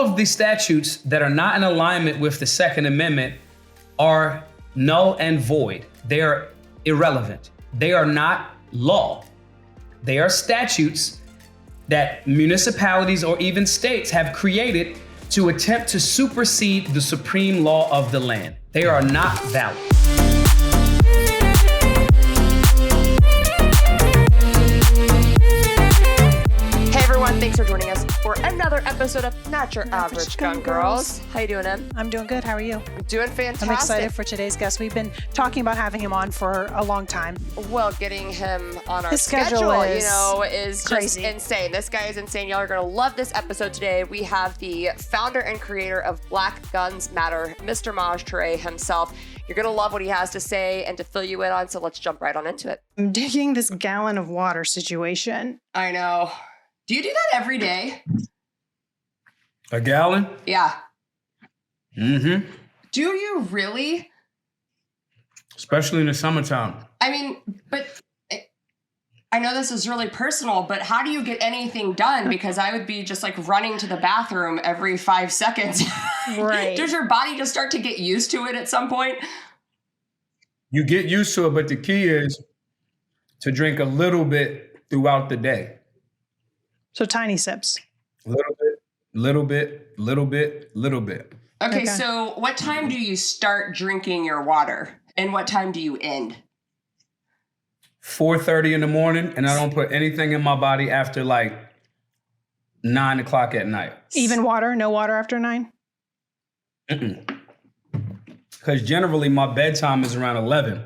all of the statutes that are not in alignment with the Second Amendment are null and void. They are irrelevant. They are not law. They are statutes that municipalities or even states have created to attempt to supersede the supreme law of the land. They are not valid. Thanks for joining us for another episode of Not Your Average Gun Girls. How you doing, Em? I'm doing good. How are you? I'm doing fantastic. I'm excited for today's guest. We've been talking about having him on for a long time. Well, getting him on our His schedule is crazy. Just insane. This guy is insane. Y'all are going to love this episode today. We have the founder and creator of Black Guns Matter, Mr. Maj Toure himself. You're going to love what he has to say and to fill you in on, so let's jump right on into it. I'm digging this gallon of water situation. I know. Do you do that every day? A gallon? Yeah. Mm-hmm. Do you really? Especially in the summertime. I mean, but I know this is really personal, but how do you get anything done? Because I would be just like running to the bathroom every 5 seconds. Right. Does your body just start to get used to it at some point? You get used to it, but the key is to drink a little bit throughout the day. So tiny sips. Little bit. Okay, so what time do you start drinking your water? And what time do you end? 4:30 in the morning, and I don't put anything in my body after like 9 o'clock at night. Even water? No water after 9? Because generally my bedtime is around 11.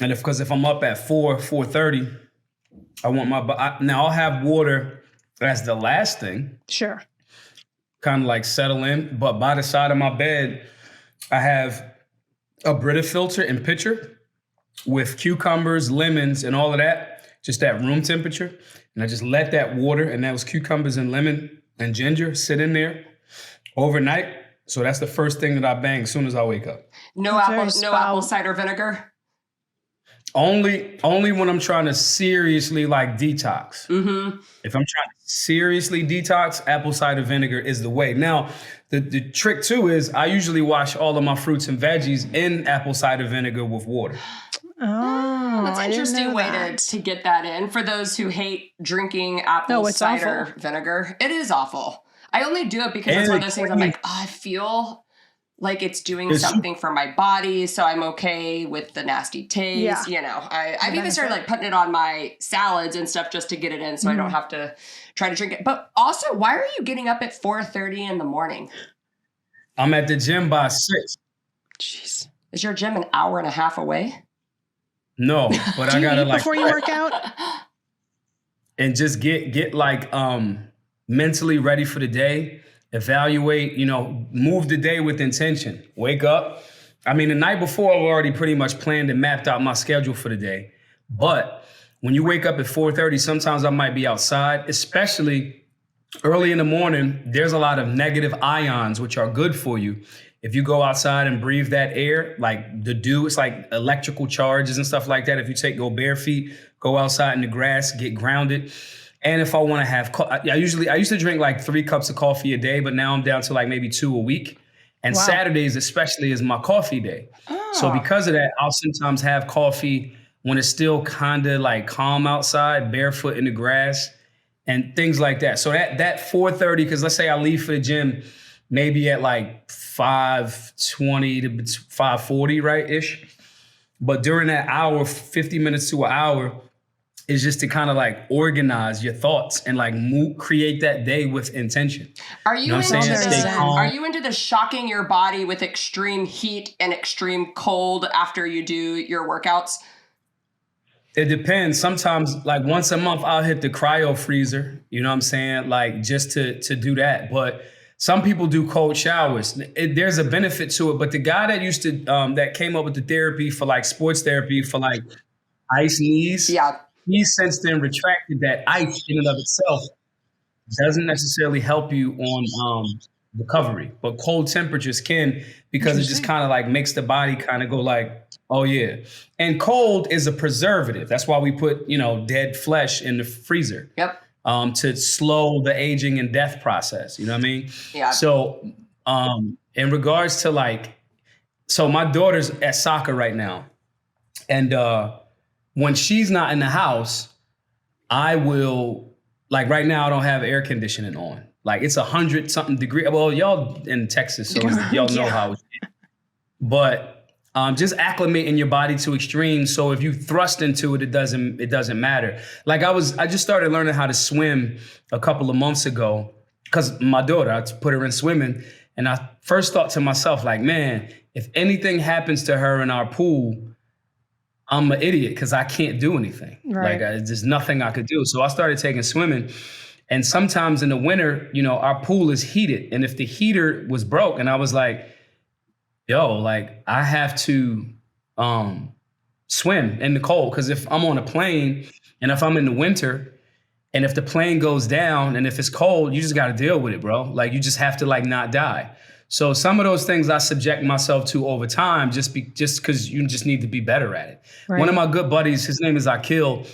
And if I'm up at 4:30, I want now I'll have water as the last thing. Sure. Kind of like settle in. But by the side of my bed, I have a Brita filter and pitcher with cucumbers, lemons, and all of that, just at room temperature. And I just let that water and those cucumbers and lemon and ginger sit in there overnight. So that's the first thing that I bang as soon as I wake up. No apple cider vinegar? Only when I'm trying to seriously like detox. Mm-hmm. If I'm trying to seriously detox, apple cider vinegar is the way. Now, the trick too is I usually wash all of my fruits and veggies in apple cider vinegar with water. Oh, that's an interesting way to get that in. For those who hate drinking apple cider vinegar, it is awful. I only do it because it's one of those things I'm like, I feel like it's doing something for my body, so I'm okay with the nasty taste. Yeah. You know, I've even started like putting it on my salads and stuff just to get it in so I don't have to try to drink it. But also, why are you getting up at 4:30 in the morning? I'm at the gym by 6. Jeez. Is your gym an hour and a half away? No, but I gotta like before you work out and just get like mentally ready for the day. Evaluate, move the day with intention. Wake up. I mean, the night before, I've already pretty much planned and mapped out my schedule for the day. But when you wake up at 4:30, sometimes I might be outside, especially early in the morning. There's a lot of negative ions, which are good for you. If you go outside and breathe that air, like the dew, it's like electrical charges and stuff like that. If you go bare feet, go outside in the grass, get grounded. And if I want to have, I used to drink like 3 cups of coffee a day, but now I'm down to like maybe 2 a week. And Saturdays especially is my coffee day. Oh. So because of that, I'll sometimes have coffee when it's still kind of like calm outside, barefoot in the grass and things like that. So that 4:30, because let's say I leave for the gym maybe at like 5:20 to 5:40, right-ish. But during that hour, 50 minutes to an hour, is just to kind of like organize your thoughts and like create that day with intention. Are you into the shocking your body with extreme heat and extreme cold after you do your workouts? It depends. Sometimes like once a month, I'll hit the cryo freezer, you know what I'm saying? Like just to do that. But some people do cold showers. There's a benefit to it. But the guy that used to, that came up with the therapy for like sports therapy for like ice knees. Yeah. He since then retracted that ice in and of itself doesn't necessarily help you on recovery, but cold temperatures can, because it just kind of like makes the body kind of go like, oh yeah. And cold is a preservative. That's why we put, dead flesh in the freezer. Yep. to slow the aging and death process. You know what I mean? Yeah. So in regards to like, so my daughter's at soccer right now. And when she's not in the house, I will, like right now, I don't have air conditioning on. Like it's 100-something degree. Well, y'all in Texas, so y'all know how it is. But just acclimating your body to extremes. So if you thrust into it, it doesn't matter. Like I just started learning how to swim a couple of months ago because my daughter, I put her in swimming. And I first thought to myself, like, man, if anything happens to her in our pool, I'm an idiot because I can't do anything. Right. Like there's nothing I could do. So I started taking swimming. And sometimes in the winter, you know, our pool is heated. And if the heater was broke, and I was like, yo, like I have to swim in the cold. Because if I'm on a plane and if I'm in the winter and if the plane goes down and if it's cold, you just got to deal with it, bro. Like you just have to like not die. So some of those things I subject myself to over time just because you just need to be better at it. Right. One of my good buddies, his name is Akil.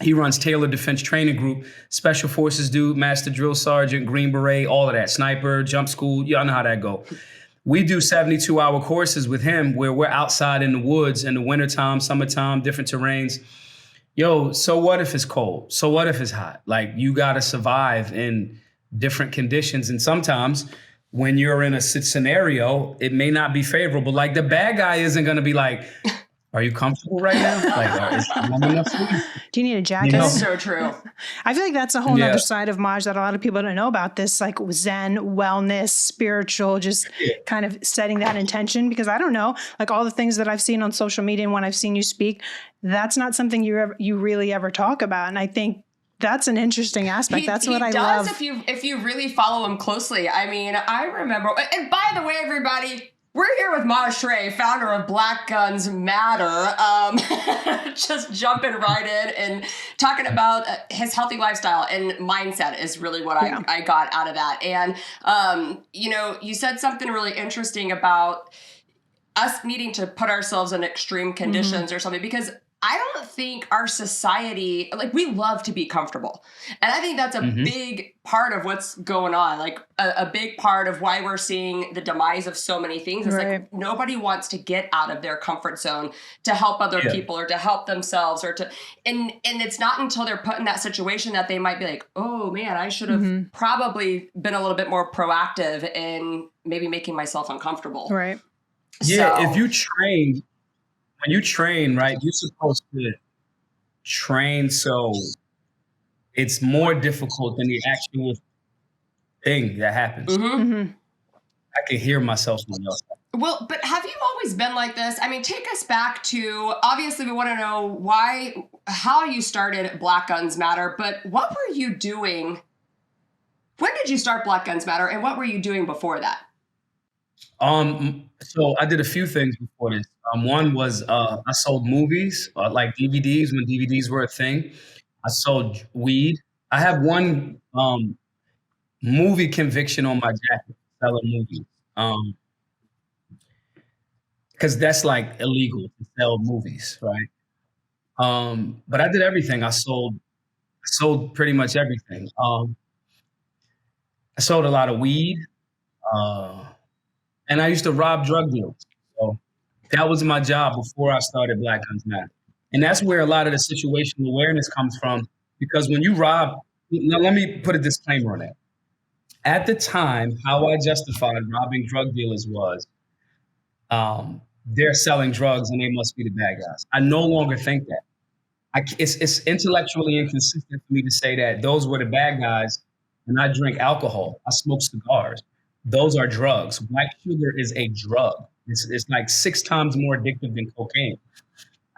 He runs Taylor Defense Training Group, Special Forces dude, Master Drill Sergeant, Green Beret, all of that, sniper, jump school. Y'all know how that go. We do 72-hour courses with him where we're outside in the woods in the wintertime, summertime, different terrains. Yo, so what if it's cold? So what if it's hot? Like you got to survive in different conditions. And sometimes when you're in a scenario, it may not be favorable. Like the bad guy isn't going to be like, are you comfortable right now? Like, is it warm enough for you? Do you need a jacket? You know? So true. I feel like that's a whole other side of Maj that a lot of people don't know about, this like Zen, wellness, spiritual, just kind of setting that intention. Because I don't know, like all the things that I've seen on social media and when I've seen you speak, that's not something you really ever talk about. And I think that's an interesting aspect. That's what I love. If you really follow him closely. I mean, I remember, and by the way, everybody, we're here with Maj Toure, founder of Black Guns Matter, just jumping right in and talking about his healthy lifestyle and mindset is really what I got out of that. And, you know, you said something really interesting about us needing to put ourselves in extreme conditions or something, because I don't think our society, like we love to be comfortable. And I think that's a big part of what's going on. Like a big part of why we're seeing the demise of so many things. It's like nobody wants to get out of their comfort zone to help other people or to help themselves and it's not until they're put in that situation that they might be like, oh man, I should have probably been a little bit more proactive in maybe making myself uncomfortable. Right. Yeah. So, if you train, when you train, right, you're supposed to train so it's more difficult than the actual thing that happens. I can hear myself on y'all. Well, but have you always been like this? I mean, take us back to, obviously we want to know how you started Black Guns Matter, but what were you doing? When did you start Black Guns Matter and what were you doing before that? So I did a few things before this. One was I sold movies, like DVDs when DVDs were a thing. I sold weed. I have one movie conviction on my jacket, selling movies. Because that's like illegal to sell movies, right? But I did everything. I sold pretty much everything. I sold a lot of weed. And I used to rob drug dealers. So that was my job before I started Black Guns Matter. And that's where a lot of the situational awareness comes from. Because when you rob, now let me put a disclaimer on that. At the time, how I justified robbing drug dealers was they're selling drugs and they must be the bad guys. I no longer think that. It's intellectually inconsistent for me to say that those were the bad guys and I drink alcohol. I smoke cigars. Those are drugs. White sugar is a drug. It's like 6 times more addictive than cocaine.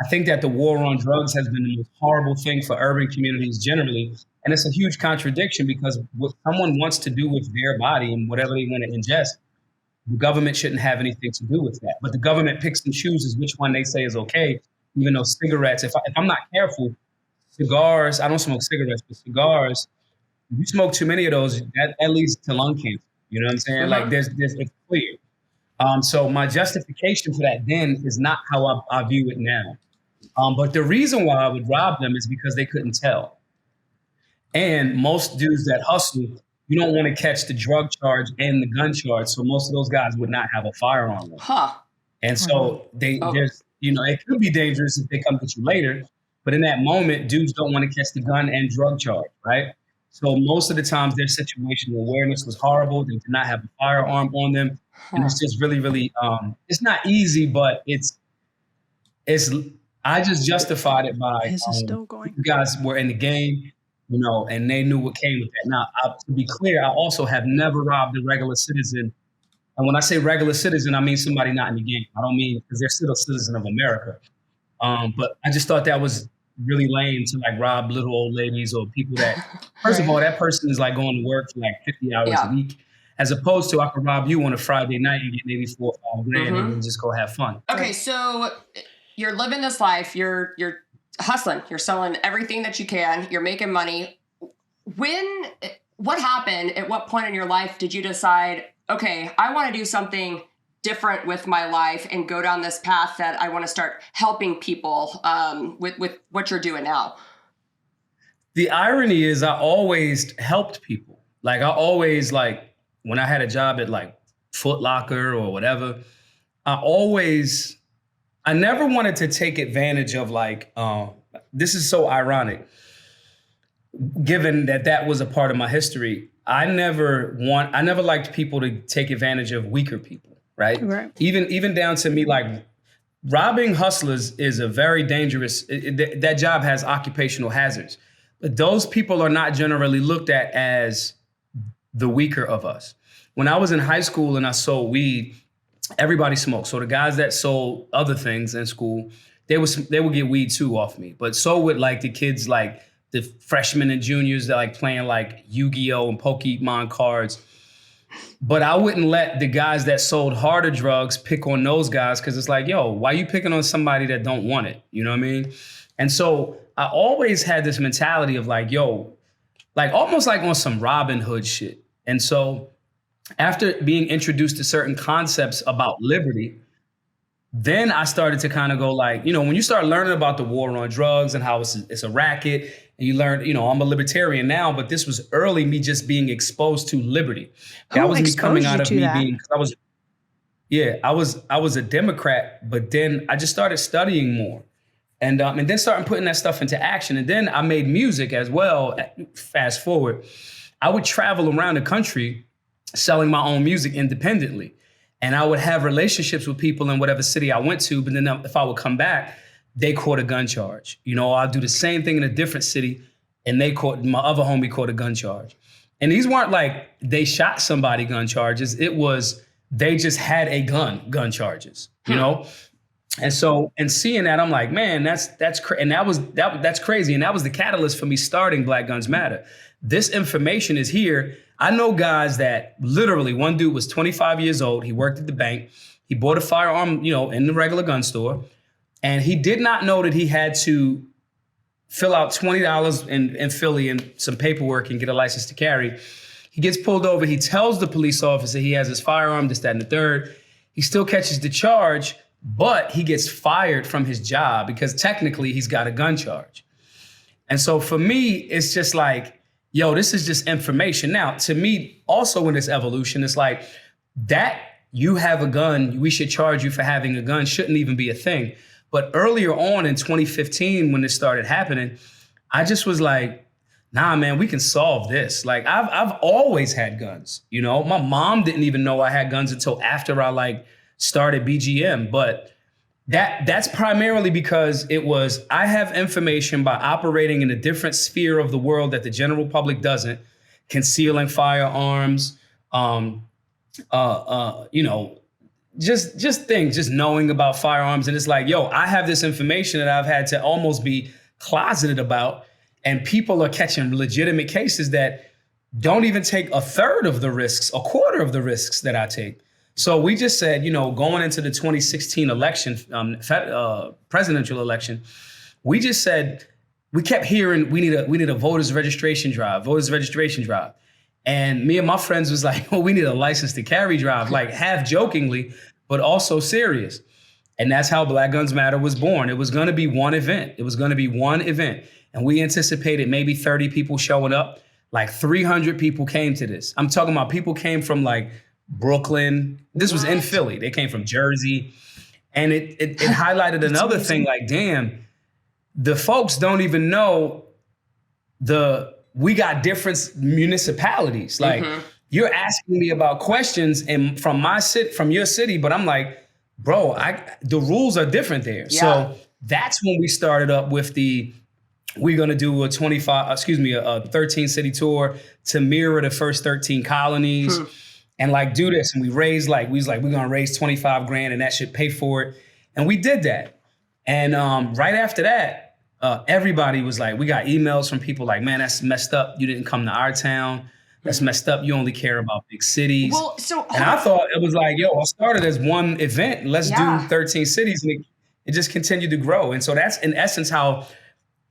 I think that the war on drugs has been the most horrible thing for urban communities generally. And it's a huge contradiction because what someone wants to do with their body and whatever they want to ingest, the government shouldn't have anything to do with that. But the government picks and chooses which one they say is okay, even though cigarettes, if I'm not careful, cigars, I don't smoke cigarettes, but cigars, if you smoke too many of those, that leads to lung cancer. You know what I'm saying? Like it's clear. So my justification for that then is not how I view it now. But the reason why I would rob them is because they couldn't tell. And most dudes that hustle, you don't want to catch the drug charge and the gun charge. So most of those guys would not have a firearm. And so there's, it could be dangerous if they come get you later. But in that moment, dudes don't want to catch the gun and drug charge, right? So most of the times their situational awareness was horrible. They did not have a firearm on them. And it's just really, really, it's not easy, but I just justified it by you guys were in the game, and they knew what came with that. Now, to be clear, I also have never robbed a regular citizen. And when I say regular citizen, I mean somebody not in the game. I don't mean because they're still a citizen of America. But I just thought that was really lame to like rob little old ladies or people that, first of all, that person is like going to work for like 50 hours a week, as opposed to I could rob you on a Friday night and get maybe $4 or $5 grand and just go have fun. Okay, so you're living this life, you're hustling, you're selling everything that you can, you're making money. What happened? At what point in your life did you decide, okay, I want to do something different with my life and go down this path that I want to start helping people with what you're doing now? The irony is I always helped people. Like I always when I had a job at like Foot Locker or whatever, I never wanted to take advantage of this is so ironic, given that was a part of my history. I never liked people to take advantage of weaker people. Right. Even down to me, like robbing hustlers is a very dangerous. That job has occupational hazards, but those people are not generally looked at as the weaker of us. When I was in high school and I sold weed, everybody smoked. So the guys that sold other things in school, they would get weed too off me. But so would like the kids, like the freshmen and juniors that like playing like Yu-Gi-Oh and Pokemon cards. But I wouldn't let the guys that sold harder drugs pick on those guys because it's like, yo, why you picking on somebody that don't want it? You know what I mean? And so I always had this mentality of like, yo, like almost like on some Robin Hood shit. And so after being introduced to certain concepts about liberty, then I started to kind of go like, when you start learning about the war on drugs and how it's a racket, and you learn, I'm a libertarian now, but this was early me just being exposed to liberty. That was me coming out of me being, I was a Democrat, but then I just started studying more and then started putting that stuff into action. And then I made music as well. Fast forward, I would travel around the country selling my own music independently. And I would have relationships with people in whatever city I went to. But then if I would come back, they caught a gun charge. I'll do the same thing in a different city and my other homie caught a gun charge. And these weren't like they shot somebody gun charges. It was, they just had a gun charges, And so, and seeing that, I'm like, man, that's crazy. And that's crazy. And that was the catalyst for me starting Black Guns Matter. This information is here. I know guys that literally, one dude was 25 years old. He worked at the bank. He bought a firearm, in the regular gun store. And he did not know that he had to fill out $20 in Philly and some paperwork and get a license to carry. He gets pulled over. He tells the police officer he has his firearm, this, that, and the third. He still catches the charge, but he gets fired from his job because technically he's got a gun charge. And so for me, it's just like, yo, this is just information. Now, to me, also in this evolution, it's like that you have a gun, we should charge you for having a gun shouldn't even be a thing. But earlier on in 2015, when this started happening, I just was like, nah, man, we can solve this. Like I've always had guns, my mom didn't even know I had guns until after I started BGM. But that's primarily because I have information by operating in a different sphere of the world that the general public doesn't, concealing firearms, just things, just knowing about firearms. And it's like, yo, I have this information that I've had to almost be closeted about. And people are catching legitimate cases that don't even take a third of the risks, a quarter of the risks that I take. So we just said, going into the 2016 election, presidential election, we just said, we kept hearing we need a voters registration drive. And me and my friends was like, we need a license to carry drive, like half jokingly, but also serious. And that's how Black Guns Matter was born. It was going to be one event. and we anticipated maybe 30 people showing up. Like 300 people came to this. I'm talking about people came from like Brooklyn. This was in Philly. They came from Jersey. And it highlighted another thing, like, damn, the folks don't even know we got different municipalities. Like, you're asking me about questions and from your city, but I'm like, bro, the rules are different there. Yeah. So that's when we started up with we're going to do a 13 city tour to mirror the first 13 colonies and like do this. And we was like, we're going to raise 25 grand and that should pay for it. And we did that. And right after that, everybody was like, we got emails from people like, man, that's messed up. You didn't come to our town. That's messed up. You only care about big cities. Well, and I thought it was like, yo, I started as one event. Let's do 13 cities. And it just continued to grow. And so that's in essence how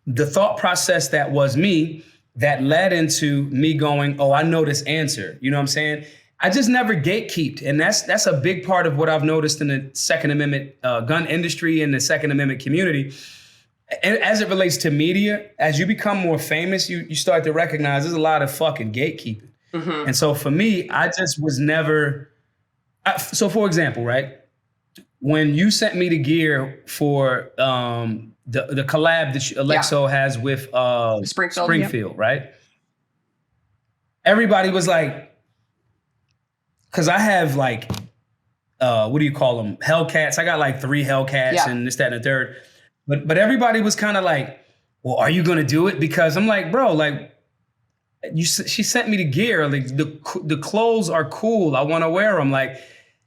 the thought process that was me that led into me going, oh, I know this answer. You know what I'm saying? I just never gatekeeped. And that's a big part of what I've noticed in the Second Amendment gun industry and the Second Amendment community. And as it relates to media, as you become more famous, you start to recognize there's a lot of fucking gatekeeping. And so for me, I just was never. So for example, right, when you sent me the gear for the collab that Alexo has with Springfield, right? Everybody was like, because I have like, what do you call them? Hellcats. I got like 3 Hellcats and this, that, and the third. But everybody was kind of like, well, are you going to do it? Because I'm like, bro, like, she sent me the gear. Like the clothes are cool. I want to wear them. Like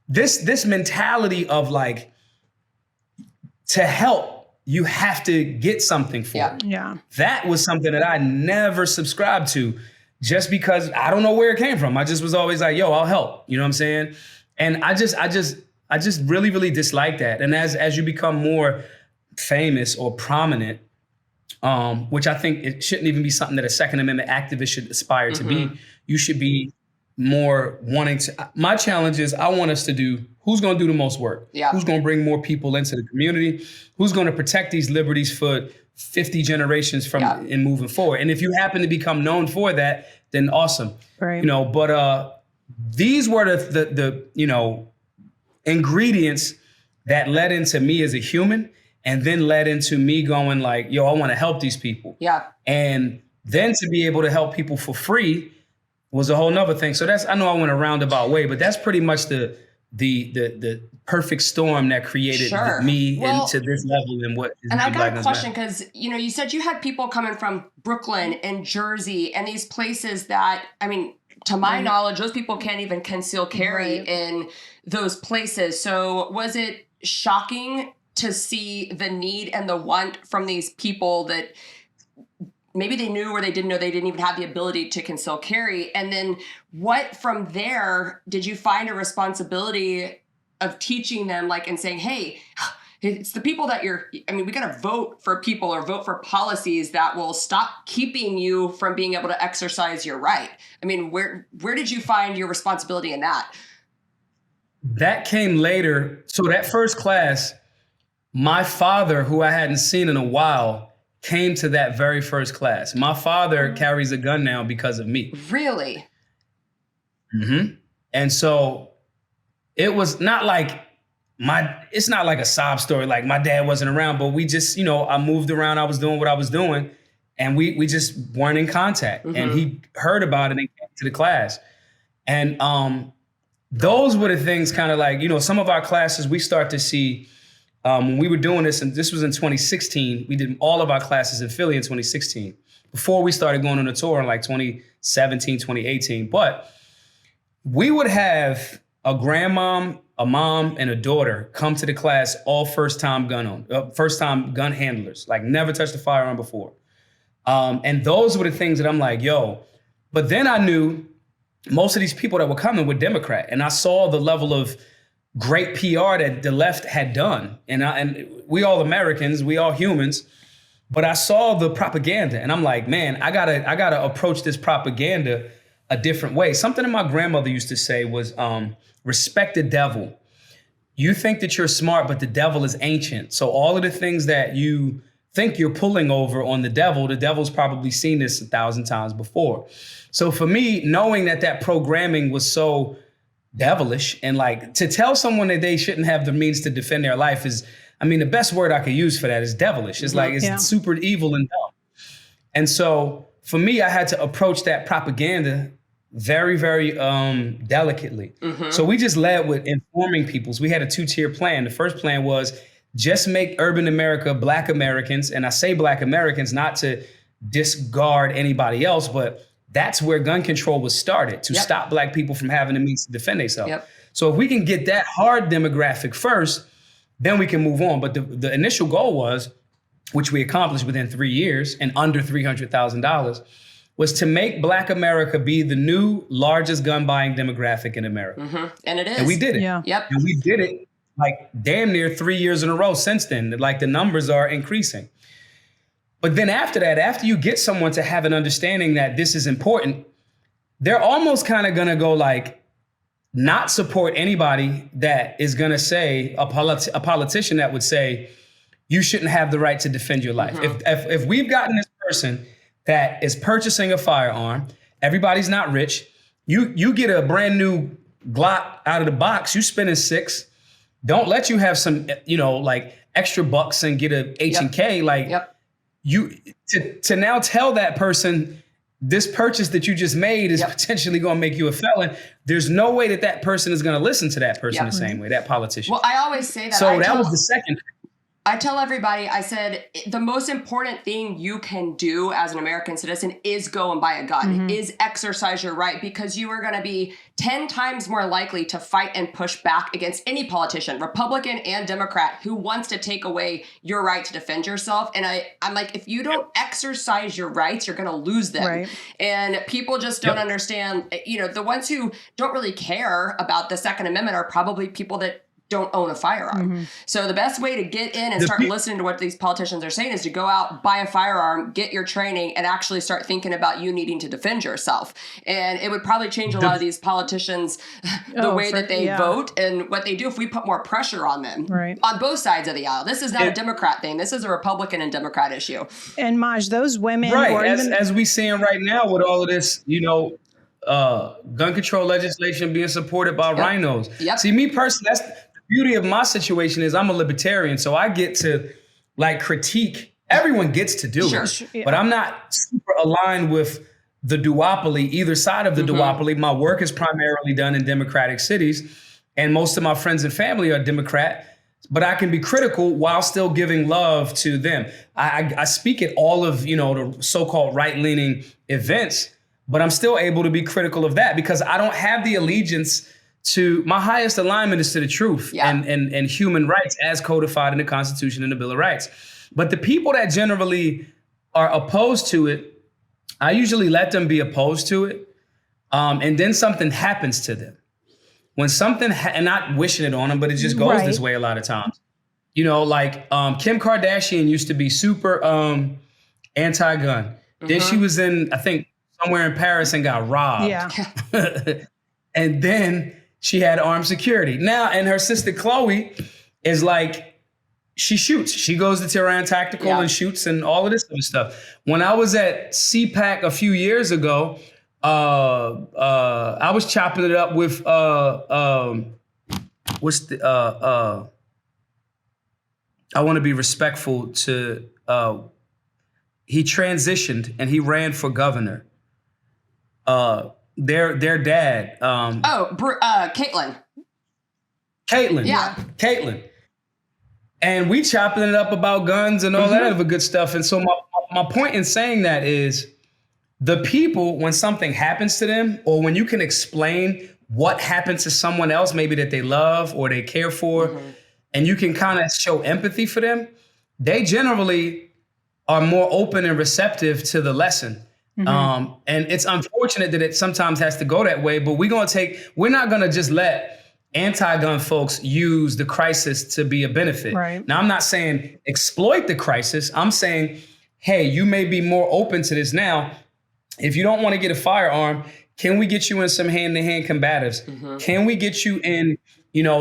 this mentality of like, to help, you have to get something for it. Yeah. That was something that I never subscribed to just because I don't know where it came from. I just was always like, yo, I'll help. You know what I'm saying? And I just really, really dislike that. And as you become more famous or prominent, which I think it shouldn't even be something that a Second Amendment activist should aspire to be. You should be more wanting to. My challenge is I want us to do who's going to do the most work. Yeah. Who's going to bring more people into the community? Who's going to protect these liberties for 50 generations from and moving forward? And if you happen to become known for that, then awesome. Right. You know, but these were the ingredients that led into me as a human. And then led into me going like, yo, I want to help these people. Yeah. And then to be able to help people for free was a whole nother thing. So I know I went a roundabout way, but that's pretty much the perfect storm that created me into this level and what is. And I got a question because, you said you had people coming from Brooklyn and Jersey and these places that, I mean, to my knowledge, those people can't even conceal carry in those places. So was it shocking to see the need and the want from these people that maybe they knew or they didn't know they didn't even have the ability to conceal carry? And then what from there did you find a responsibility of teaching them, like, and saying, hey, it's the people that we got to vote for people or vote for policies that will stop keeping you from being able to exercise your right. I mean, where did you find your responsibility in that? That came later. So that first class, my father, who I hadn't seen in a while, came to that very first class. My father carries a gun now because of me. Really? Mm-hmm. And so it was not like it's not like a sob story, like my dad wasn't around, but we just, I moved around, I was doing what I was doing, and we just weren't in contact. And he heard about it and came to the class. And those were the things kind of like, some of our classes, we start to see when we were doing this, and this was in 2016, we did all of our classes in Philly in 2016, before we started going on a tour in like 2017, 2018. But we would have a grandmom, a mom, and a daughter come to the class, all first-time gun handlers, like never touched a firearm before. And those were the things that I'm like, yo. But then I knew most of these people that were coming were Democrat, and I saw the level of great PR that the left had done. And we all Americans, we all humans, but I saw the propaganda and I'm like, man, I gotta approach this propaganda a different way. Something that my grandmother used to say was, respect the devil. You think that you're smart, but the devil is ancient. So all of the things that you think you're pulling over on the devil's probably seen this 1,000 times before. So for me, knowing that programming was so devilish, and like to tell someone that they shouldn't have the means to defend their life is, I mean, the best word I could use for that is devilish. It's like, it's super evil and dumb. And so for me, I had to approach that propaganda very, very delicately. So we just led with informing people. So we had a 2-tier plan. The first plan was just make urban America Black Americans. And I say Black Americans not to discard anybody else, but that's where gun control was started, to stop Black people from having the means to defend themselves. So if we can get that hard demographic first, then we can move on. But the initial goal was, which we accomplished within 3 years and under $300,000, was to make Black America be the new largest gun buying demographic in America. And it is. And we did it. Yep. And we did it like damn near 3 years in a row since then. Like the numbers are increasing. But then after that, after you get someone to have an understanding that this is important, they're almost kind of going to go like, not support anybody that is going to say, a politician that would say, you shouldn't have the right to defend your life. If we've gotten this person that is purchasing a firearm, everybody's not rich, you get a brand new Glock out of the box, you spending $6, don't let you have some, like extra bucks and get a H&K. Like you to now tell that person, this purchase that you just made is potentially going to make you a felon. There's no way that person is going to listen to that person the same way, that politician. Well, I always say that. So that was the second. I tell everybody, I said, the most important thing you can do as an American citizen is go and buy a gun, is exercise your right, because you are going to be 10 times more likely to fight and push back against any politician, Republican and Democrat, who wants to take away your right to defend yourself. And I'm like, if you don't exercise your rights, you're going to lose them. Right. And people just don't understand, the ones who don't really care about the Second Amendment are probably people that don't own a firearm. So the best way to get in and start listening to what these politicians are saying is to go out, buy a firearm, get your training, and actually start thinking about you needing to defend yourself. And it would probably change a lot of these politicians, the way that they vote and what they do if we put more pressure on them on both sides of the aisle. This is not a Democrat thing. This is a Republican and Democrat issue. And Maj, those women... As we seeing right now with all of this, gun control legislation being supported by rhinos. See, me personally, that's... beauty of my situation is I'm a libertarian, so I get to like critique. Everyone gets to do it, but I'm not super aligned with the duopoly, either side of the duopoly. My work is primarily done in Democratic cities, and most of my friends and family are Democrat, but I can be critical while still giving love to them. I speak at all of, the so-called right-leaning events, but I'm still able to be critical of that because I don't have the allegiance to my highest alignment is to the truth and human rights as codified in the Constitution and the Bill of Rights. But the people that generally are opposed to it, I usually let them be opposed to it. And then something happens to them. When something, and not wishing it on them, but it just goes this way a lot of times. Kim Kardashian used to be super anti-gun. Then she was in, I think, somewhere in Paris and got robbed. And then she had armed security. Now, and her sister Chloe is like, she shoots. She goes to Tehran Tactical and shoots and all of this other stuff. When I was at CPAC a few years ago, I was chopping it up with I want to be respectful to he transitioned and he ran for governor. Their dad. Caitlin. Caitlin. And we chopping it up about guns and all that other good stuff. And so my point in saying that is the people, when something happens to them, or when you can explain what happened to someone else, maybe that they love or they care for, and you can kind of show empathy for them, they generally are more open and receptive to the lesson. And it's unfortunate that it sometimes has to go that way, but we're not going to just let anti-gun folks use the crisis to be a benefit. Now, I'm not saying exploit the crisis. I'm saying, hey, you may be more open to this now. If you don't want to get a firearm, can we get you in some hand-to-hand combatives? Can we get you in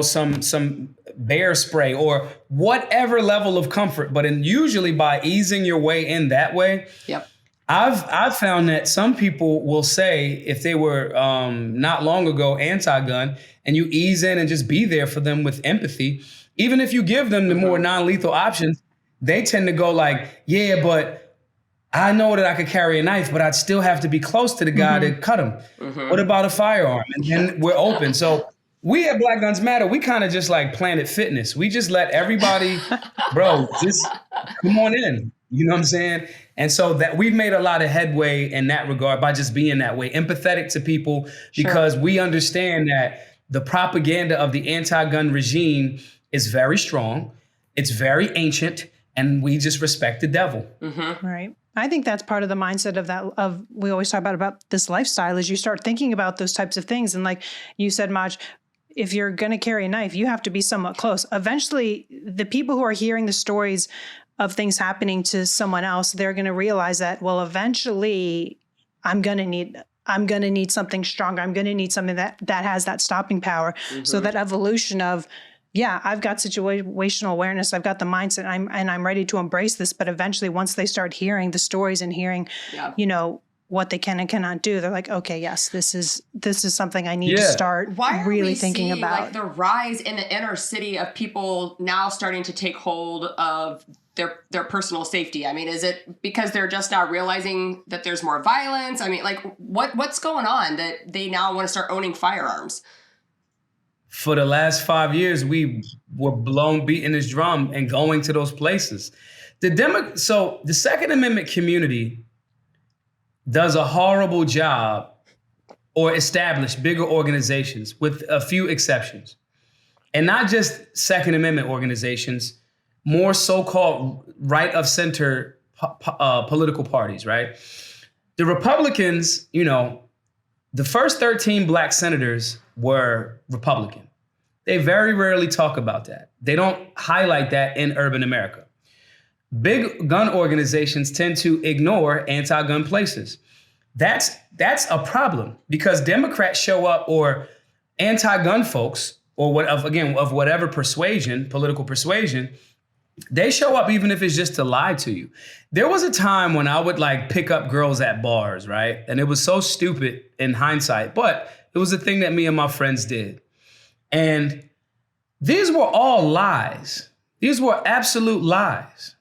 some bear spray or whatever level of comfort. But usually by easing your way in that way, yep. I've found that some people will say if they were not long ago anti-gun and you ease in and just be there for them with empathy, even if you give them the more non-lethal options, they tend to go like, yeah, but I know that I could carry a knife, but I'd still have to be close to the guy to cut him. What about a firearm? And then we're open. So we at Black Guns Matter, we kind of just like Planet Fitness. We just let everybody, bro, just come on in. You know what I'm saying? And so that we've made a lot of headway in that regard by just being that way, empathetic to people, because we understand that the propaganda of the anti-gun regime is very strong. It's very ancient, and we just respect the devil. Right. I think that's part of the mindset of we always talk about this lifestyle is you start thinking about those types of things. And like you said, Maj, if you're going to carry a knife, you have to be somewhat close. Eventually, the people who are hearing the stories of things happening to someone else, they're going to realize that, well, eventually I'm going to need something stronger. I'm going to need something that has that stopping power. So that evolution of, yeah, I've got situational awareness. I've got the mindset and I'm ready to embrace this. But eventually, once they start hearing the stories and hearing, what they can and cannot do, they're like, okay, yes, this is something I need to start really thinking about. Like the rise in the inner city of people now starting to take hold of their personal safety? I mean, is it because they're just now realizing that there's more violence? I mean, like what's going on that they now want to start owning firearms? For the last 5 years, we were beating this drum and going to those places. So the Second Amendment community does a horrible job or establish bigger organizations with a few exceptions. And not just Second Amendment organizations, more so-called right of center political parties, right? The Republicans, the first 13 black senators were Republican. They very rarely talk about that. They don't highlight that in urban America. Big gun organizations tend to ignore anti-gun places. That's a problem because Democrats show up, or anti-gun folks, or of whatever persuasion, political persuasion, they show up even if it's just to lie to you. There was a time when I would like pick up girls at bars, right? And it was so stupid in hindsight, but it was a thing that me and my friends did. And these were all lies. These were absolute lies.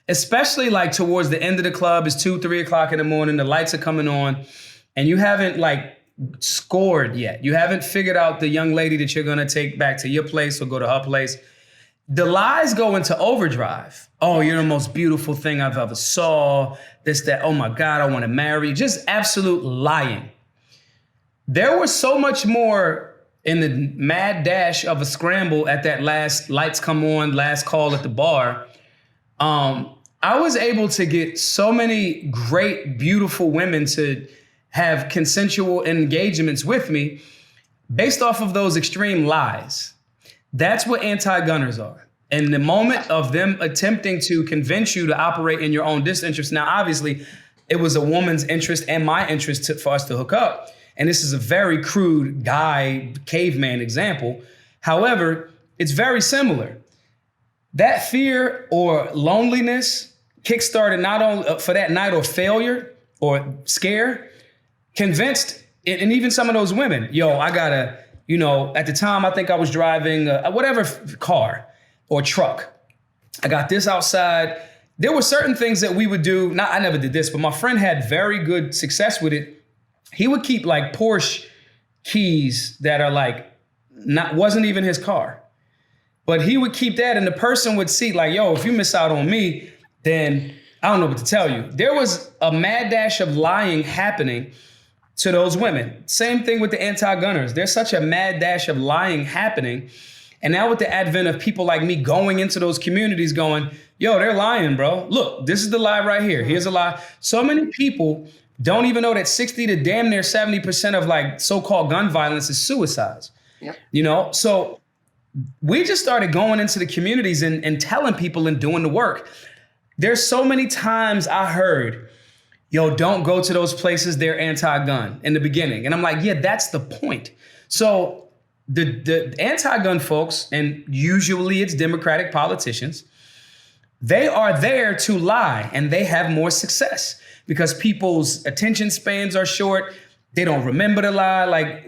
Especially like towards the end of the club, it's 2-3 o'clock in the morning, the lights are coming on, and you haven't like scored yet. You haven't figured out the young lady that you're gonna take back to your place or go to her place. The lies go into overdrive. Oh, you're the most beautiful thing I've ever saw. This, that, oh my God, I wanna marry you. Just absolute lying. There was so much more in the mad dash of a scramble at that last lights come on, last call at the bar. I was able to get so many great, beautiful women to have consensual engagements with me based off of those extreme lies. That's what anti-gunners are. And the moment of them attempting to convince you to operate in your own disinterest. Now, obviously, it was a woman's interest and my interest for us to hook up. And this is a very crude guy, caveman example. However, it's very similar. That fear or loneliness kickstarted not only for that night or failure or scare, convinced, and even some of those women, I gotta, at the time I think I was driving whatever car or truck. I got this outside. There were certain things that we would do. I never did this, but my friend had very good success with it. He would keep like Porsche keys that are like, wasn't even his car. But he would keep that and the person would see like, if you miss out on me, then I don't know what to tell you. There was a mad dash of lying happening to those women. Same thing with the anti-gunners. There's such a mad dash of lying happening. And now with the advent of people like me going into those communities going, they're lying, bro. Look, this is the lie right here. Here's a lie. So many people don't even know that 60 to damn near 70% of like so-called gun violence is suicides. Yep. So we just started going into the communities and telling people and doing the work. There's so many times I heard, don't go to those places, they're anti-gun in the beginning. And I'm like, yeah, that's the point. So the anti-gun folks, and usually it's Democratic politicians, they are there to lie, and they have more success because people's attention spans are short. They don't remember the lie. Like,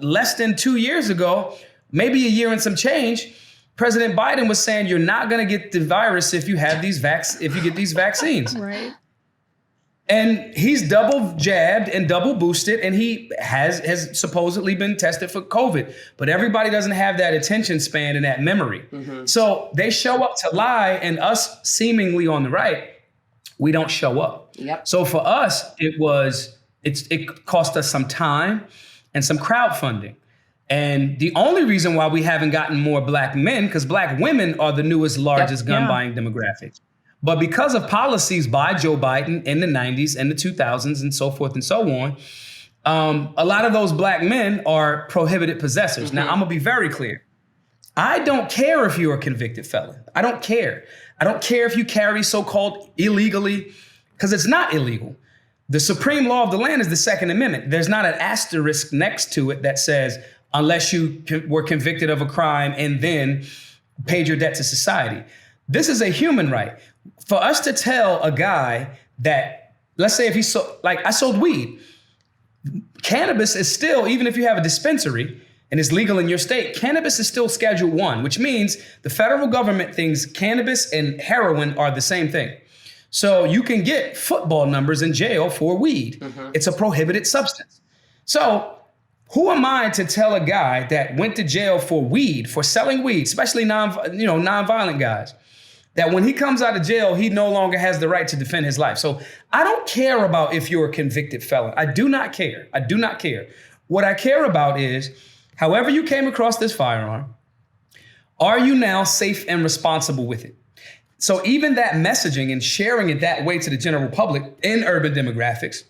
less than 2 years ago, maybe a year and some change, President Biden was saying you're not going to get the virus if you have if you get these vaccines. Right. And he's double jabbed and double boosted, and he has supposedly been tested for COVID. But everybody doesn't have that attention span and that memory. Mm-hmm. So they show up to lie, and us seemingly on the right, we don't show up. Yep. So for us, it cost us some time and some crowdfunding. And the only reason why we haven't gotten more black men, because black women are the newest, largest gun buying demographic. But because of policies by Joe Biden in the 90s and the 2000s and so forth and so on, a lot of those black men are prohibited possessors. Mm-hmm. Now, I'm going to be very clear. I don't care if you're a convicted felon. I don't care. I don't care if you carry so-called illegally, because it's not illegal. The supreme law of the land is the Second Amendment. There's not an asterisk next to it that says, unless you were convicted of a crime and then paid your debt to society. This is a human right. For us to tell a guy that, let's say if I sold weed, cannabis is still, even if you have a dispensary and it's legal in your state, cannabis is still Schedule 1, which means the federal government thinks cannabis and heroin are the same thing. So you can get football numbers in jail for weed. Mm-hmm. It's a prohibited substance. So who am I to tell a guy that went to jail for weed, for selling weed, especially non-violent guys, that when he comes out of jail, he no longer has the right to defend his life? So I don't care about if you're a convicted felon. I do not care. I do not care. What I care about is, however you came across this firearm, are you now safe and responsible with it? So even that messaging and sharing it that way to the general public in urban demographics,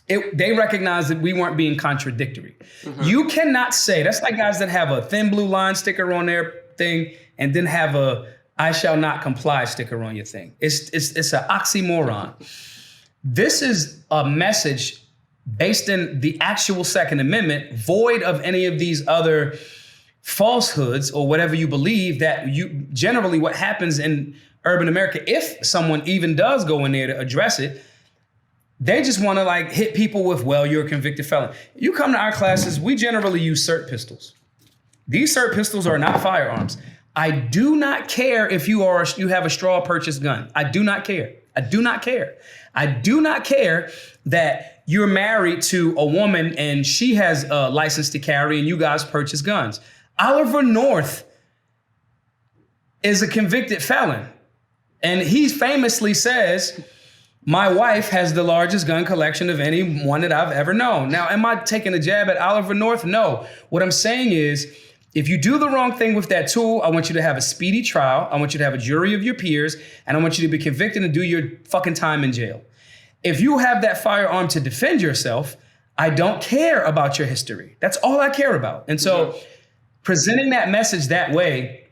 they recognize that we weren't being contradictory. Mm-hmm. You cannot say, that's like guys that have a thin blue line sticker on their thing and then have a I shall not comply sticker on your thing. It's an oxymoron. This is a message based in the actual Second Amendment, void of any of these other falsehoods or whatever you believe, that you generally what happens in urban America, if someone even does go in there to address it, they just want to hit people with, well, you're a convicted felon. You come to our classes, we generally use SIRT pistols. These SIRT pistols are not firearms. I do not care if you have a straw purchase gun. I do not care. I do not care. I do not care that you're married to a woman and she has a license to carry and you guys purchase guns. Oliver North is a convicted felon. And he famously says, my wife has the largest gun collection of anyone that I've ever known. Now, am I taking a jab at Oliver North? No. What I'm saying is, if you do the wrong thing with that tool, I want you to have a speedy trial. I want you to have a jury of your peers, and I want you to be convicted and do your fucking time in jail. If you have that firearm to defend yourself, I don't care about your history. That's all I care about. And so presenting that message that way,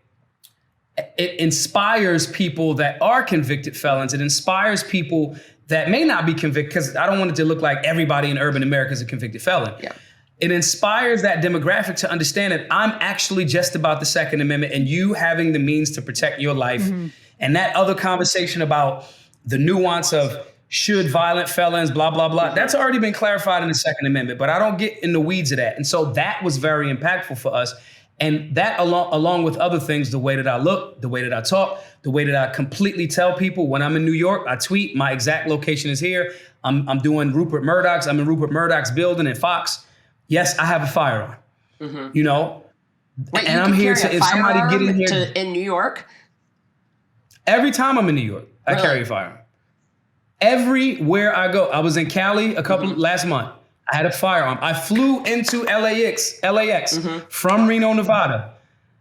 it inspires people that are convicted felons. It inspires people that may not be convicted, because I don't want it to look like everybody in urban America is a convicted felon. Yeah. It inspires that demographic to understand that I'm actually just about the Second Amendment and you having the means to protect your life. Mm-hmm. And that other conversation about the nuance of should violent felons, blah, blah, blah, that's already been clarified in the Second Amendment, but I don't get in the weeds of that. And so that was very impactful for us. And that along with other things, the way that I look, the way that I talk, the way that I completely tell people when I'm in New York, I tweet, my exact location is here. I'm doing Rupert Murdoch's. I'm in Rupert Murdoch's building in Fox. Yes, I have a firearm, Wait, and I'm here to, if somebody get in here. In New York? Every time I'm in New York, I carry a firearm. Everywhere I go. I was in Cali last month. I had a firearm. I flew into LAX from Reno, Nevada,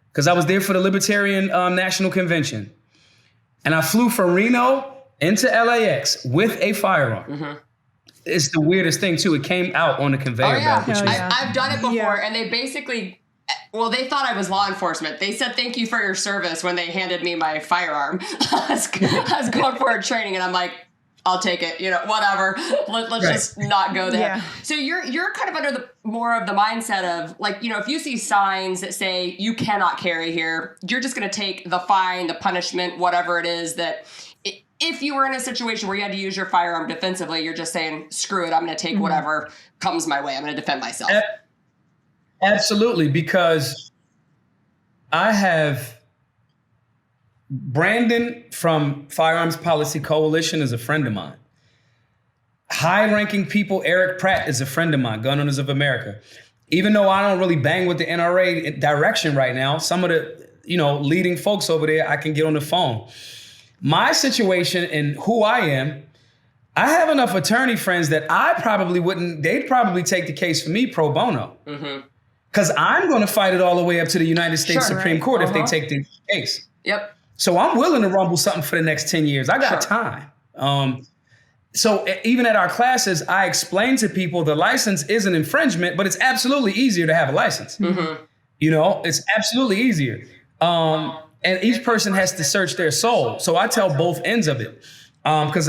because I was there for the Libertarian National Convention. And I flew from Reno into LAX with a firearm. It's the weirdest thing, too. It came out on a conveyor belt. I've done it before, and they basically, they thought I was law enforcement. They said, thank you for your service when they handed me my firearm. I was going for a training, and I'm like, I'll take it, whatever. Let's just not go there. Yeah. So you're kind of under more of the mindset of like, if you see signs that say you cannot carry here, you're just going to take the fine, the punishment, whatever it is that if you were in a situation where you had to use your firearm defensively, you're just saying, screw it, I'm going to take whatever comes my way. I'm going to defend myself. Absolutely, because I have Brandon from Firearms Policy Coalition is a friend of mine. High-ranking people, Eric Pratt is a friend of mine, Gun Owners of America. Even though I don't really bang with the NRA direction right now, some of the leading folks over there, I can get on the phone. My situation and who I am, I have enough attorney friends that they'd probably take the case for me pro bono. Because I'm going to fight it all the way up to the United States Supreme Court if they take the case. Yep. So I'm willing to rumble something for the next 10 years. I got time. So even at our classes, I explain to people the license is an infringement, but it's absolutely easier to have a license. It's absolutely easier. And each person has to search their soul. So I tell both ends of it. Because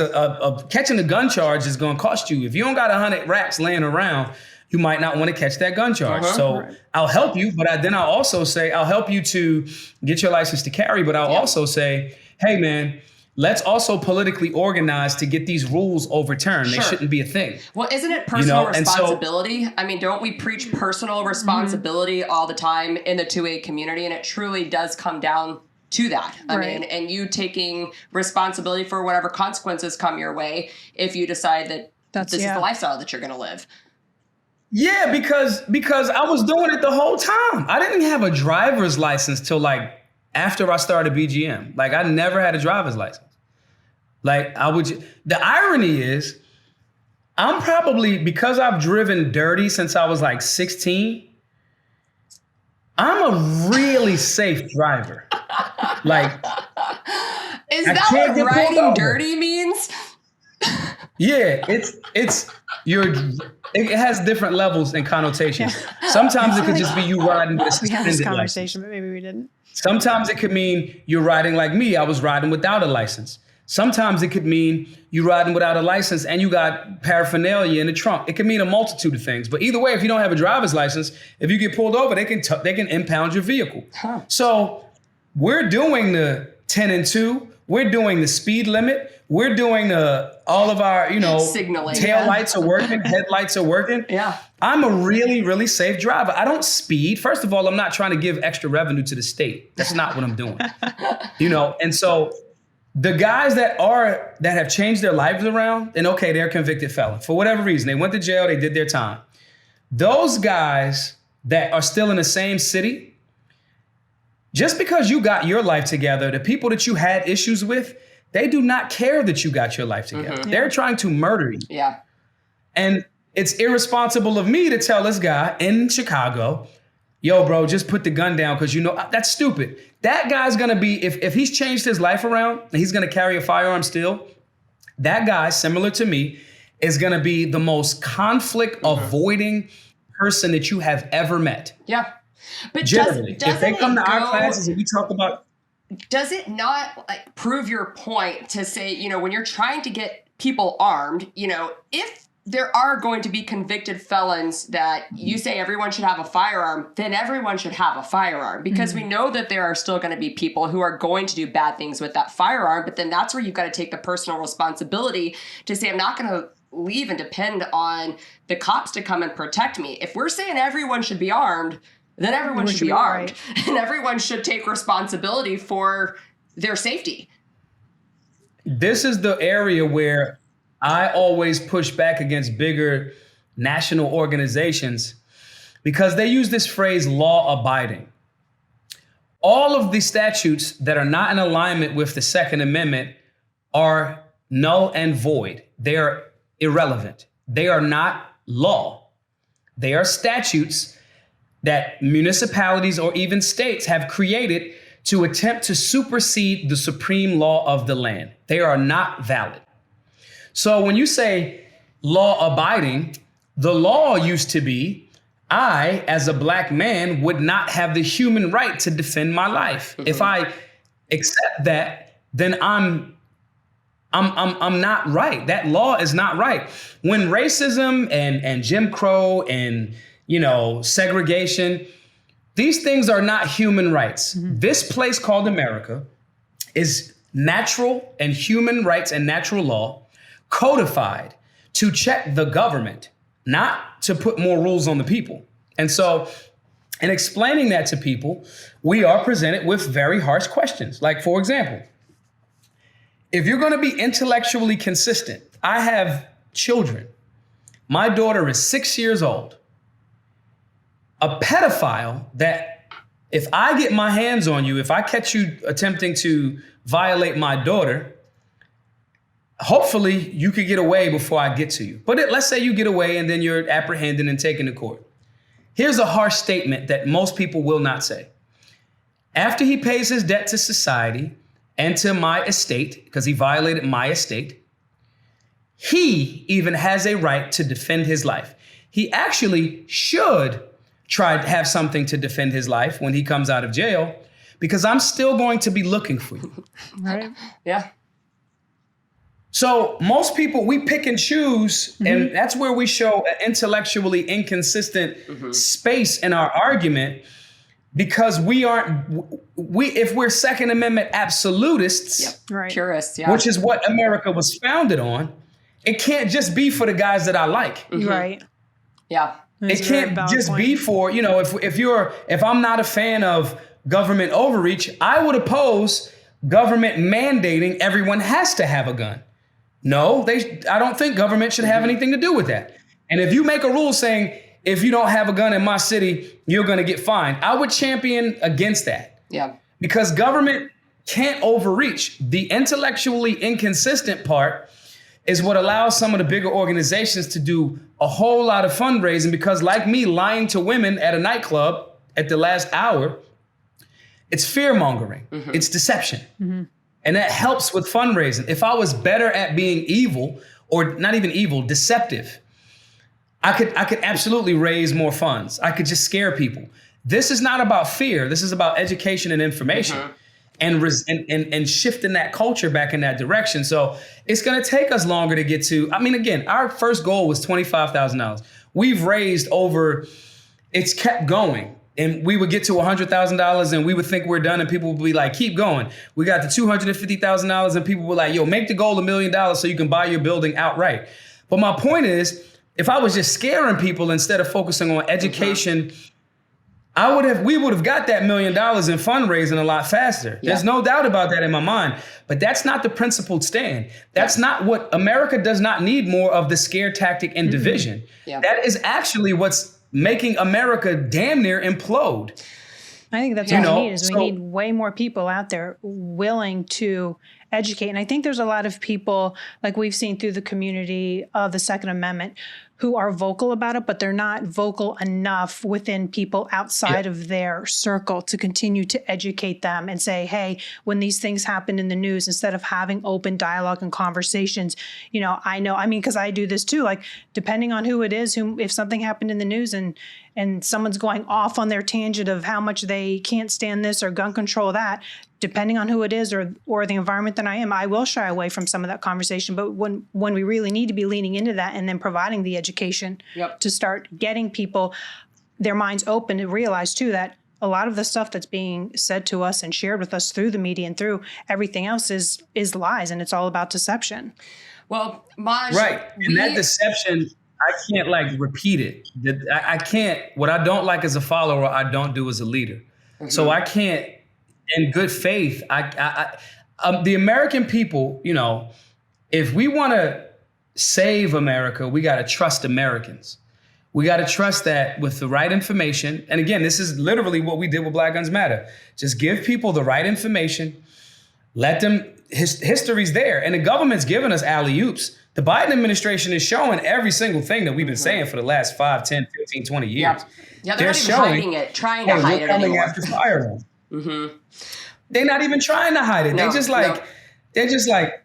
catching a gun charge is going to cost you. If you don't got 100 racks laying around, you might not want to catch that gun charge. So I'll help you, but then I'll also say, I'll help you to get your license to carry, but I'll also say, hey man, let's also politically organize to get these rules overturned. They shouldn't be a thing. Well, isn't it personal responsibility? I mean, don't we preach personal responsibility all the time in the 2A community? And it truly does come down to that. I mean, and you taking responsibility for whatever consequences come your way if you decide that this is the lifestyle that you're going to live. Yeah, because I was doing it the whole time. I didn't have a driver's license till like after I started BGM. Like I never had a driver's license. Like the irony is I'm probably, because I've driven dirty since I was like 16, I'm a really safe driver. Like, is that what riding dirty means? Yeah, it has different levels and connotations. Sometimes it could just be you riding with a suspended license. We had this conversation, but maybe we didn't. Sometimes it could mean you're riding like me. I was riding without a license. Sometimes it could mean you riding without a license and you got paraphernalia in the trunk. It could mean a multitude of things. But either way, if you don't have a driver's license, if you get pulled over, they can impound your vehicle. So we're doing the 10 and 2. We're doing the speed limit. We're doing all of our, signaling. Tail lights are working, headlights are working. Yeah. I'm a really, really safe driver. I don't speed. First of all, I'm not trying to give extra revenue to the state. That's not what I'm doing. And so the guys that have changed their lives around, and okay, they're convicted felons. For whatever reason, they went to jail, they did their time. Those guys that are still in the same city, just because you got your life together, the people that you had issues with, they do not care that you got your life together. They're trying to murder you. Yeah. And it's irresponsible of me to tell this guy in Chicago, yo, bro, just put the gun down because that's stupid. That guy's going to be, if he's changed his life around and he's going to carry a firearm still, that guy, similar to me, is going to be the most conflict-avoiding person that you have ever met. Yeah. But generally, if they come to our classes and we talk about... Does it not prove your point to say, when you're trying to get people armed, if there are going to be convicted felons that you say everyone should have a firearm, then everyone should have a firearm, because we know that there are still going to be people who are going to do bad things with that firearm. But then that's where you've got to take the personal responsibility to say, I'm not going to leave and depend on the cops to come and protect me. If we're saying everyone should be armed, then everyone should be armed, and everyone should take responsibility for their safety. This is the area where I always push back against bigger national organizations, because they use this phrase law abiding. All of the statutes that are not in alignment with the Second Amendment are null and void. They are irrelevant. They are not law. They are statutes that municipalities or even states have created to attempt to supersede the supreme law of the land. They are not valid. So when you say law abiding, the law used to be, I, as a black man, would not have the human right to defend my life. If I accept that, then I'm I'm not right. That law is not right. When racism and Jim Crow and, segregation, these things are not human rights. Mm-hmm. This place called America is natural and human rights and natural law codified to check the government, not to put more rules on the people. And so in explaining that to people, we are presented with very harsh questions. Like, for example, if you're going to be intellectually consistent, I have children. My daughter is 6 years old. A pedophile that if I get my hands on you, if I catch you attempting to violate my daughter, hopefully you could get away before I get to you. But let's say you get away and then you're apprehended and taken to court. Here's a harsh statement that most people will not say. After he pays his debt to society and to my estate, because he violated my estate, he even has a right to defend his life. He actually should try to have something to defend his life when he comes out of jail, because I'm still going to be looking for you. Right? Yeah. So most people, we pick and choose, mm-hmm. and that's where we show an intellectually inconsistent mm-hmm. space in our argument, because if we're Second Amendment absolutists, yep. Right. Purists, yeah. which is what America was founded on, it can't just be for the guys that I like. Mm-hmm. Right. Yeah. It can't just be for, if I'm not a fan of government overreach, I would oppose government mandating everyone has to have a gun. No, I don't think government should have anything to do with that. And if you make a rule saying, if you don't have a gun in my city, you're going to get fined, I would champion against that. Yeah. Because government can't overreach. The intellectually inconsistent part is what allows some of the bigger organizations to do a whole lot of fundraising, because like me lying to women at a nightclub at the last hour, it's fear mongering. Mm-hmm. It's deception. Mm-hmm. And that helps with fundraising. If I was better at being evil, or not even evil, deceptive, I could absolutely raise more funds. I could just scare people. This is not about fear. This is about education and information. Mm-hmm. And shifting that culture back in that direction. So it's going to take us longer to get to, again, our first goal was $25,000. We've raised it's kept going. And we would get to $100,000 and we would think we're done, and people would be like, keep going. We got to $250,000 and people were like, yo, make the goal $1 million so you can buy your building outright. But my point is, if I was just scaring people instead of focusing on education, we would have got that $1 million in fundraising a lot faster. Yeah. There's no doubt about that in my mind. But that's not the principled stand. That's not what America does not need more of the scare tactic and division. Yeah. That is actually what's making America damn near implode. I think that's what we need is we need way more people out there willing to educate. And I think there's a lot of people, like we've seen through the community of the Second Amendment, who are vocal about it, but they're not vocal enough within people outside of their circle to continue to educate them and say, hey, when these things happen in the news, instead of having open dialogue and conversations, because I do this too, like depending on who it is, if something happened in the news and someone's going off on their tangent of how much they can't stand this or gun control that, depending on who it is or the environment that I am, I will shy away from some of that conversation. But when we really need to be leaning into that and then providing the education to start getting people their minds open to realize too that a lot of the stuff that's being said to us and shared with us through the media and through everything else is lies, and it's all about deception. Well, Maj, and that deception, I can't repeat it. I can't. What I don't like as a follower, I don't do as a leader. Mm-hmm. So I can't. In good faith, the American people, if we want to save America, we got to trust Americans. We got to trust that with the right information. And again, this is literally what we did with Black Guns Matter. Just give people the right information. Let them, history's there. And the government's giving us alley-oops. The Biden administration is showing every single thing that we've been saying for the last 5, 10, 15, 20 years. Yeah, they're not even hiding it, trying to hide it anymore. After Firearm. Mm-hmm. They're not even trying to hide it. They're just like,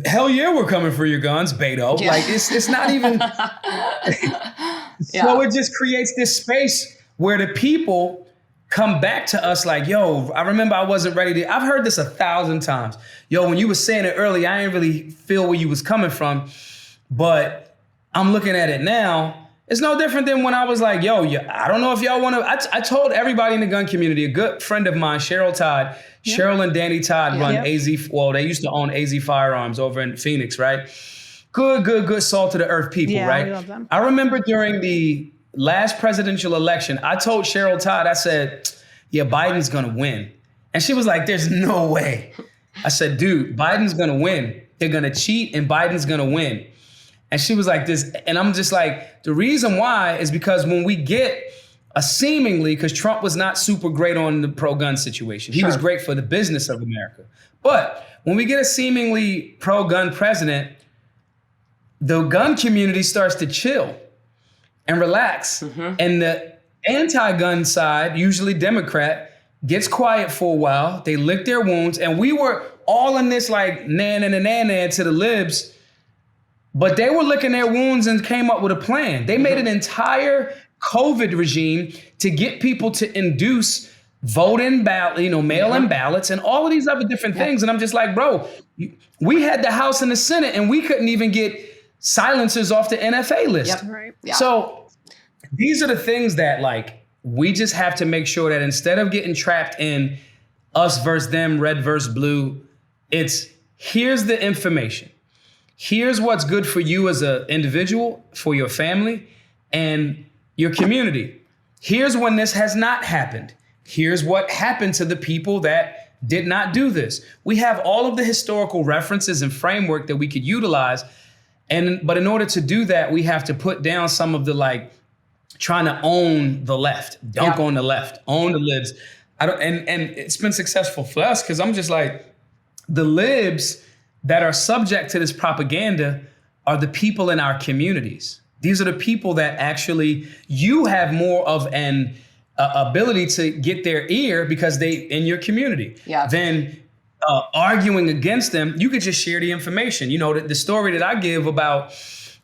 hell yeah, we're coming for your guns, Beto. Yeah. Like it's not even. So it just creates this space where the people come back to us like, yo, I remember I wasn't ready to, I've heard this 1,000 times. Yo, when you were saying it earlier, I didn't really feel where you was coming from, but I'm looking at it now. It's no different than when I was like, yo, I don't know if y'all want to, I told everybody in the gun community, a good friend of mine, Cheryl Todd, Cheryl and Danny Todd run AZ, well, they used to own AZ Firearms over in Phoenix, right? Good salt of the earth people, right? We love them. I remember during the last presidential election, I told Cheryl Todd, I said, yeah, Biden's going to win. And she was like, there's no way. I said, dude, Biden's going to win. They're going to cheat and Biden's going to win. And she was like this. And I'm just like, the reason why is because when we get a seemingly, because Trump was not super great on the pro-gun situation. He was great for the business of America. But when we get a seemingly pro-gun president, the gun community starts to chill and relax. And the anti-gun side, usually Democrat, gets quiet for a while. They lick their wounds. And we were all in this like nan to the libs, but they were licking their wounds and came up with a plan. They made an entire COVID regime to get people to induce vote-in ballot, mail-in ballots and all of these other different things. And I'm just like, bro, we had the House and the Senate and we couldn't even get silencers off the NFA list. So these are the things that like, we just have to make sure that instead of getting trapped in us versus them, red versus blue, it's here's the information. Here's what's good for you as an individual, for your family and your community. Here's when this has not happened. Here's what happened to the people that did not do this. We have all of the historical references and framework that we could utilize. But in order to do that, we have to put down some of the like trying to own the left, dunk on the left, own the libs. And it's been successful for us because I'm just like, the libs that are subject to this propaganda are the people in our communities. These are the people that actually you have more of an ability to get their ear because they in your community. Than arguing against them, you could just share the information. The story that I give about,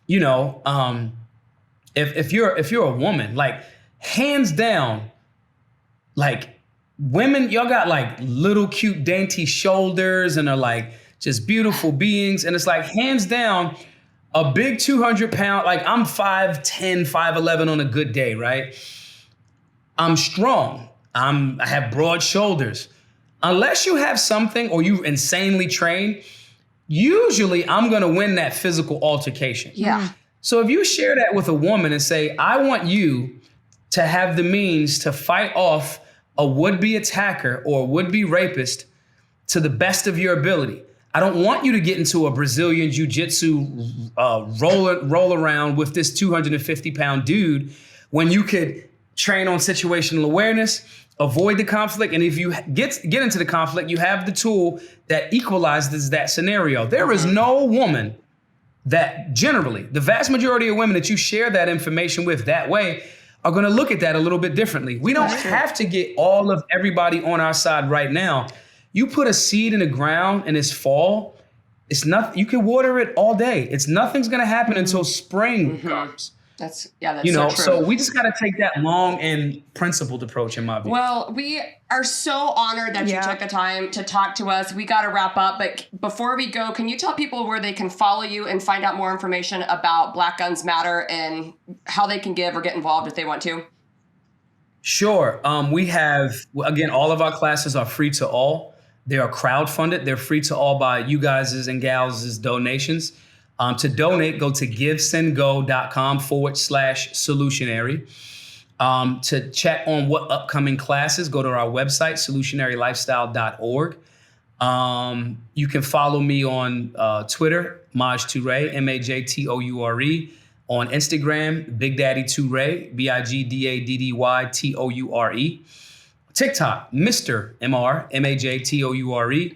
if you're a woman, like hands down, like women, y'all got like little cute dainty shoulders and are like just beautiful beings. And it's like hands down, a big 200 pound, like I'm 5'10", 5'11" on a good day, right? I'm strong. I have broad shoulders. Unless you have something or you insanely trained, usually I'm going to win that physical altercation. So if you share that with a woman and say, I want you to have the means to fight off a would-be attacker or would-be rapist to the best of your ability. I don't want you to get into a Brazilian jiu-jitsu roll around with this 250-pound dude when you could train on situational awareness, avoid the conflict, and if you get into the conflict, you have the tool that equalizes that scenario. There is no woman that generally, the vast majority of women that you share that information with that way are going to look at that a little bit differently. We don't have to get all of everybody on our side right now. You put a seed in the ground and it's fall, it's nothing. You can water it all day. Nothing's going to happen until spring comes. That's so true. So we just got to take that long and principled approach in my view. Well, we are so honored that you took the time to talk to us. We got to wrap up, but before we go, can you tell people where they can follow you and find out more information about Black Guns Matter and how they can give or get involved if they want to? Sure. We have, again, all of our classes are free to all. They are crowdfunded. They're free to all by you guys' and gals' donations. To donate, go to givesendgo.com/solutionary. To check on what upcoming classes, go to our website, solutionarylifestyle.org. You can follow me on Twitter, Maj Toure, MAJTOURE. On Instagram, Big Daddy Toure, BIGDADDYTOURE. TikTok, Mr. MR, MAJTOURE.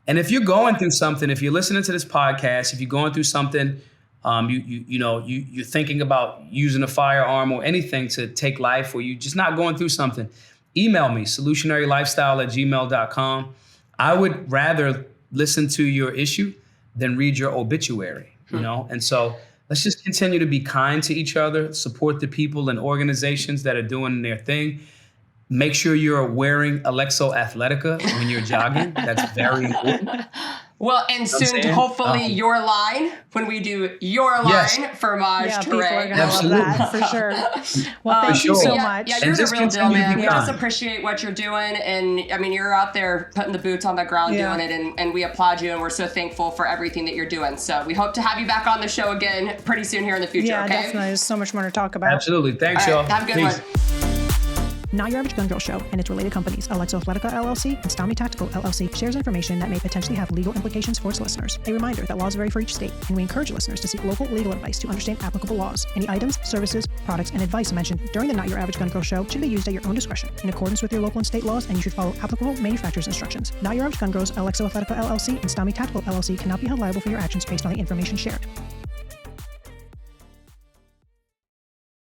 And if you're going through something, if you're listening to this podcast, if you're going through something, you're thinking about using a firearm or anything to take life, or you're just not going through something, email me, solutionarylifestyle@gmail.com. I would rather listen to your issue than read your obituary, And so let's just continue to be kind to each other, support the people and organizations that are doing their thing. Make sure you're wearing Alexo Athletica when you're jogging. That's very important. Well, and soon, hopefully, your line, when we do your line for Maj Toure. People are going to love that, for sure. Well, thank you so much. Yeah, you're the real deal, man. We just appreciate what you're doing. And, I mean, you're out there putting the boots on the ground doing it, and we applaud you, and we're so thankful for everything that you're doing. So we hope to have you back on the show again pretty soon here in the future, okay? Yeah, definitely. There's so much more to talk about. Absolutely. Thanks, y'all. Have a good one. Not Your Average Gun Girl Show and its related companies, Alexo Athletica LLC and Stami Tactical LLC, shares information that may potentially have legal implications for its listeners. A reminder that laws vary for each state, and we encourage listeners to seek local legal advice to understand applicable laws. Any items, services, products, and advice mentioned during the Not Your Average Gun Girl Show should be used at your own discretion in accordance with your local and state laws, and you should follow applicable manufacturer's instructions. Not Your Average Gun Girls, Alexo Athletica LLC, and Stami Tactical LLC cannot be held liable for your actions based on the information shared.